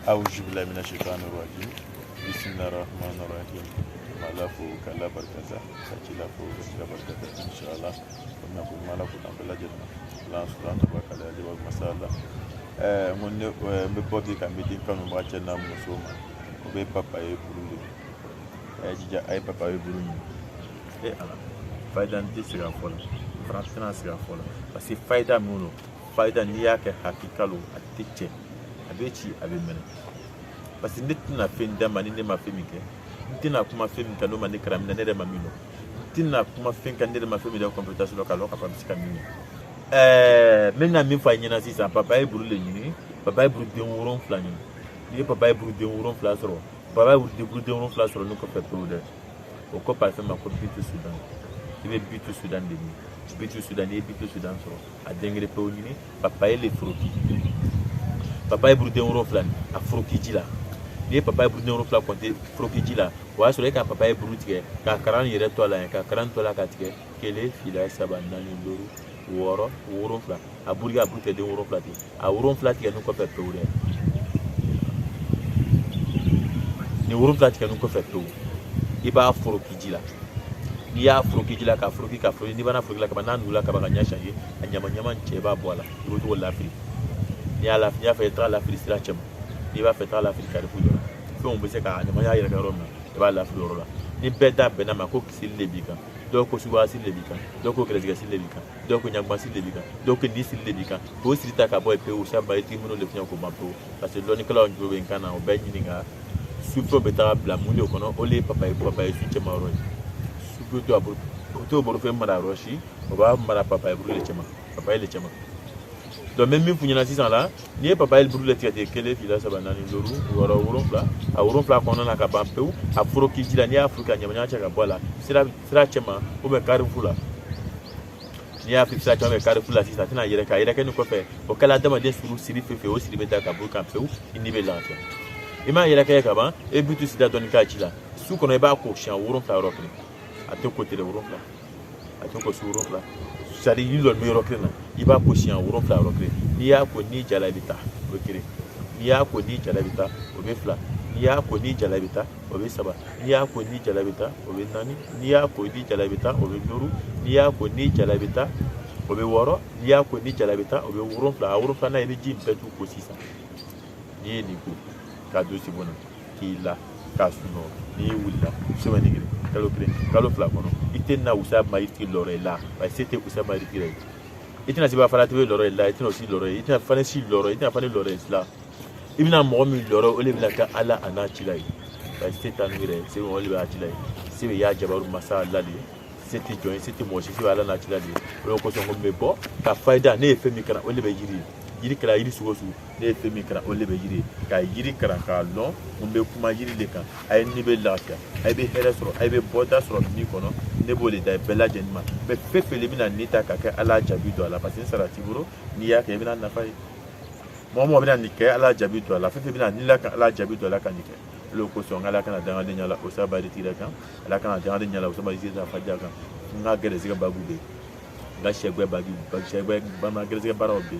أعوذ بالله من الشيطان الرجيم بسم الله الرحمن الرحيم malafu kala barkata sakila fo sakila barkata inshallah kunna kun malafu tan bela jenna la subhanahu wa ta'ala jawab masala ngonne be bobi kam be kanu ma cenna musoma ko be papa e bululu jija ay papa e bululu ala fayda ndi sira fola francina sira fola parce que fayda muno fayda ni yake hakikalu atiche abechi abemene parce que nitna fenda manine mafimike tina kuma film kanu mane kram na nere mamino tina kuma film kan nere mafimi de computation local local pa bisika mini mena min fa nyina sisa papa e brûle nyini papa e brûle de woron flani ni papa e brûle de woron flasro papa e brûle de woron flasro no ko pepe de o ko pa fema ko bitu Sudan ibe bitu Sudan de ni bitu Sudan e bitu Sudan so a dengre pe nyini papa e le froki papa e brûle de woron flani a froki jila ni papa buru neuro fla konte frokiji la wa so ka papa buru tige ka karan yere to la ka karan to la ka tige kele fila sabana ni loru woro woro fla aburiga brute de woro fla ti a woro fla tige no ko fe pewre ni woro fla tige no ko fe pew iba frokiji la ni ya frokiji la ka froki ni bana froki la ka bana nula ka ba nyasha ye anyama nyama ncheba bola ibo to la fri ni ala fi ya fe tra la fri sira chema ni va faire l'Afrique de foudre fait on bese ka nyama ya yere ka roma e ba l'Afrique ro la ni beda bena mako kisil lebika doko suba sil lebika doko krezga sil lebika doko nyagba sil lebika doko ni sil lebika bo sirita ka boy pe o sa ba eti muno le fnya ko mapo parce que loni kala on jo ben kana o ben ni nga supo beta bla muli o kono o le papa e su chema ro supo to abur to boro fe mara roshi o ba mara papa e brule chema papa e le chema donc même mi funyana 600 là ni papa il brûle tiate kele fila sabana ni loru woro woro fla kono na ka bampeu afro ki jila ni afrika nyamanya cha ka bola sira chema o be kare fula ni afrika sira chema be kare fula sisa tina yere ka ni ko fe o kala dama de suru siri fefe o siri beta ka bu kampeu ni be la ima yere ka ba e butu sida don ka jila su kono e ba ko shan woro fla rokni ato ko tere woro fla ato ko su woro fla sari yilo me rokrena iba ko sian woro fla rokre ni ya ko ni jalabita rokre ni ya ko ni jalabita o be fla ni ya ko ni jalabita o be saba ni ya ko ni jalabita o be nani ni ya ko ni jalabita o be noru ni ya ko ni jalabita o be woro ni ya ko ni jalabita o be woro fla na ni jim petu ko sisa ni ni ko ka do si bona ki la ka suno ni wula so mani gire kalo fla kono itena usab maiti lorela ba c'était usab maiti re itena siba fala tebe lorela itena aussi lorela itena fane si lorela itena fane lorela ibna mo mi loro ole bila ka ala anachilai ba c'était anure c'est on ole ba chilai c'est ya jabaru masala li c'était join c'était mo si ala anachilai o ko so ngombe bo ka faida ne femi kana ole be yiri kala yiri sugosu ne femi kana ole be yiri ka yiri kara ka lo ngombe kuma yiri le kan ay ni be lafiya ay be heresro ay be boda sro ni kono ne bole da bela jenma be fefele bina nita ka ka ala jabi do ala parce que sara tiburo ni ya ke bina na fay mo bina ni ke ala jabi do ala fefele bina ni la ka ala jabi do ala kan ni ke lo ko so ngala kana da ngale nyala o sa ba ritira kan ala kana da ngale nyala o sa ba ritira fa jaga nga gere ziga bagube ga shegwe bagi ba shegwe ba ma gere ziga barobe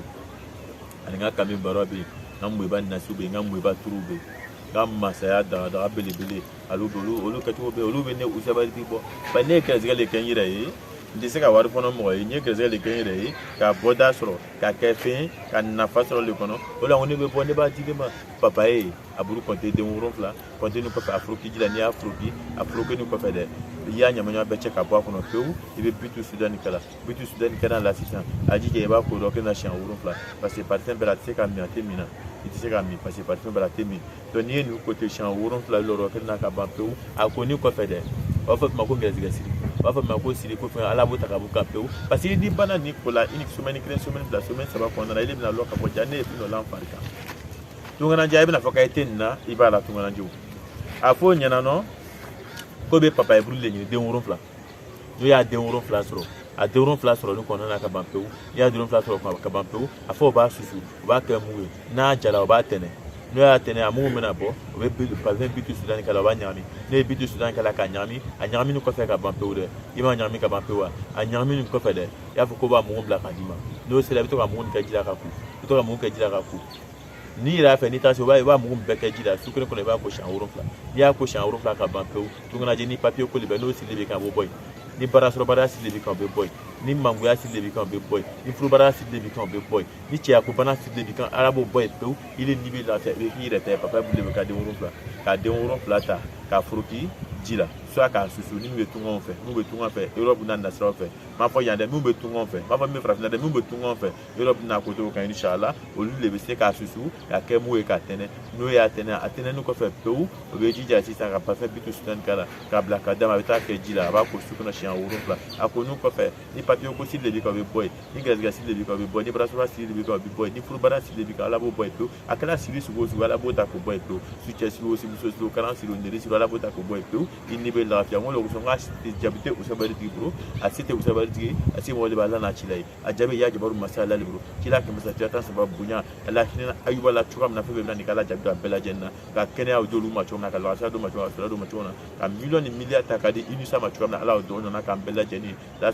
ani nga kami barobe ngamwe ba nasube ngamwe ba turube gamma saya da belebele alubulu olu katuobe olube ne usabari bo ba ne kazga le kanyira yi ndise ka waru fono mo yi ne kazga le kanyira yi ka boda soro ka kefe ka nafa soro le kono ola ngone be bonde ba tige ma papa e aburu konte de wuro fla konte no papa afroki jila ni afroki ni ko fede ya nyamanya be cheka bo kono pewu ibe bitu Sudan kala la sisan aji ke ba ko do ke na shan wuro fla parce que par exemple la tseka mi atemina itise ka mi parce que par exemple la temi to ni nu côté champ woron fla loro ke na ka ba pewu akoni ko fede o fa mako ngezi siri o fa mako siri ko fa ala bota ka bu ka pewu parce que di bana ni ko la unique semaine la semaine ça va qu'on a ile na loka ko jane fi no l'enfarika tungana jaibe na foka etenna ibala tungana ju afo nyana no ko be papa e brûler ni de woron fla yo ya de woron fla soro a de woron fla soro no ko na ka ba pewu ya de woron fla soro ka ba pewu afo ba susu ba ka muwe na jala ba tene no ya tene amu mena bo o be par exemple bitu Sudan kala ba nyami ne bitu Sudan kala ka nyami a nyami no ko fe ka ba pewu de ima nyami ka ba pewu a nyami no ko fe de ya fo ko ba mu bla ka dima no se la bitu ka mu ka jila ka ku bitu ka mu ka jila ka ku ni yɛrɛ fɛ n'i taara se o b'a ye i b'a mugu bɛɛ kɛ ji la su kelen kɔnɔ i b'a ko siɲɛ 7 n'i y'a ko siɲɛ 7 ka ban pewu tuguni lajɛ ni papiye ko de bɛ n'o sigilen bɛ kan o bɛ bɔ yen ni baarasɔrɔbaliya sigilen bɛ kan o bɛ bɔ yen ni mangoya sigilen bɛ kan o bɛ bɔ yen ni furubaliya sigilen bɛ kan o bɛ bɔ yen ni cɛyako bana sigilen bɛ kan ala b'o bɔ yen pewu i ni bɛ lafiya i bɛ k'i yɛrɛ ta ye papa bilen ka den 7 ka den 7 ta k'a foroki ji la soit k'a susu ni min bɛ tungan fɛ n'u bɛ tungan fɛ Europe n'a nasiraw fɛ m'a fɔ yan dɛ min bɛ tungan fɛ m'a fɔ min farafinna dɛ min bɛ tungan fɛ Europe n'a ko cogo kan inshallah olu de bɛ se k'a susu k'a kɛ mun ye k'a tɛnɛ n'o y'a tɛnɛ a tɛnɛni kɔfɛ pewu o bɛ jija sisan ka parfum bitu sudani k'a la k'a bila ka d'a ma a bɛ taa kɛ ji la a b'a ko su kɔnɔ siɲɛ 7 a ko nun kɔfɛ ni papiye ko sili de bɛ kan o bɛ bɔ yen ni gɛrɛsɛgɛ sili de bɛ kan o bɛ bɔ yen ni barasɔrɔ sili de bɛ kan o bɛ bɔ yen ni furubara sili de bɛ kan ala b'o bɔ yen pewu a kɛra siri sugu o sugu ala b'o ta k'o bɔ yen pewu su cɛ siri o muso siri o kalan siri o neri siri ala b'o ta k'o bɔ yen pewu i ni bɛ lafiya n ko le kosɔn n ka jaabi tɛ usabaritigi bolo a se tɛ usabaritigi a se mɔgɔ de b'a la n'a ci la ye a jaabi y'a jabaru masa ala de bolo kila kɛmɛ saba tan saba bonya ala hinɛ ayuba la cogoya min na fɛn bɛɛ bɛna nin k'ala jaabi a bɛɛ lajɛlen na ka kɛnɛya d'olu ma cogo min na ka lafiya d'u ma cogo min na ka sɔrɔ d'u ma cogo min na ka miliyɔn ni miliyari ta k'a di UNISA ma cogoya min na ala y'o dɔn nana k'an bɛɛ lajɛlen la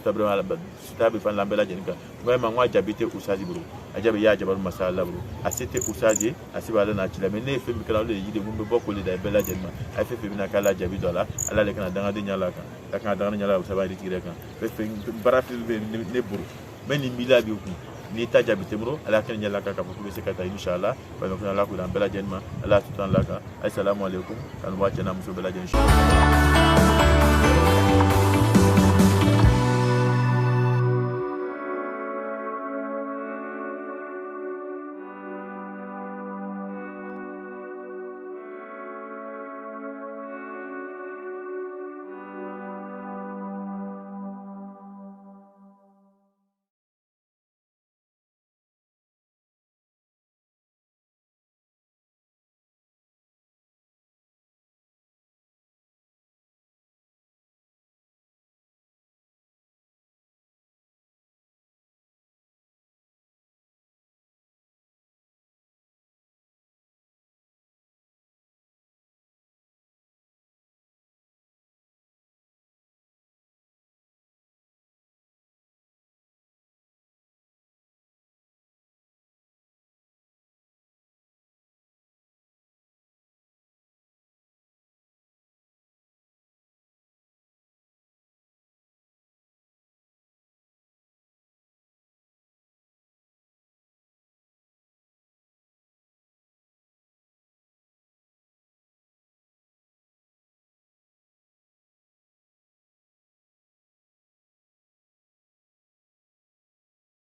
sita bɛ fan la an bɛɛ lajɛlen kan vraiment n ko a jaabi tɛ usaji bolo a jaabi y'a jabaru masa ala bolo a se tɛ usaji a se b'ale n'a ci la mais ne ye fɛn min kɛra olu de ye yiden mun bɛ bɔ k'o de da bɛɛ lajɛlen ma a ye fɛn fɛn bɛna k'ala jaabi dɔ la ala de kana dangaden ɲala kan a kana dangaden ɲala usabaritigi yɛrɛ kan fɛn baara fɛn bɛ ne bolo mais nin miliyari b'i kun n'i ta jaabi tɛ n bolo ala kɛnɛ ɲɛla kan k'a fɔ k'u bɛ se ka taa inshallah baɲumankɛ ala k'u d'an bɛɛ lajɛlen ma ala y'a sutura an la kan assalamu alaikum kanu b'a cɛ n'a muso bɛɛ lajɛlen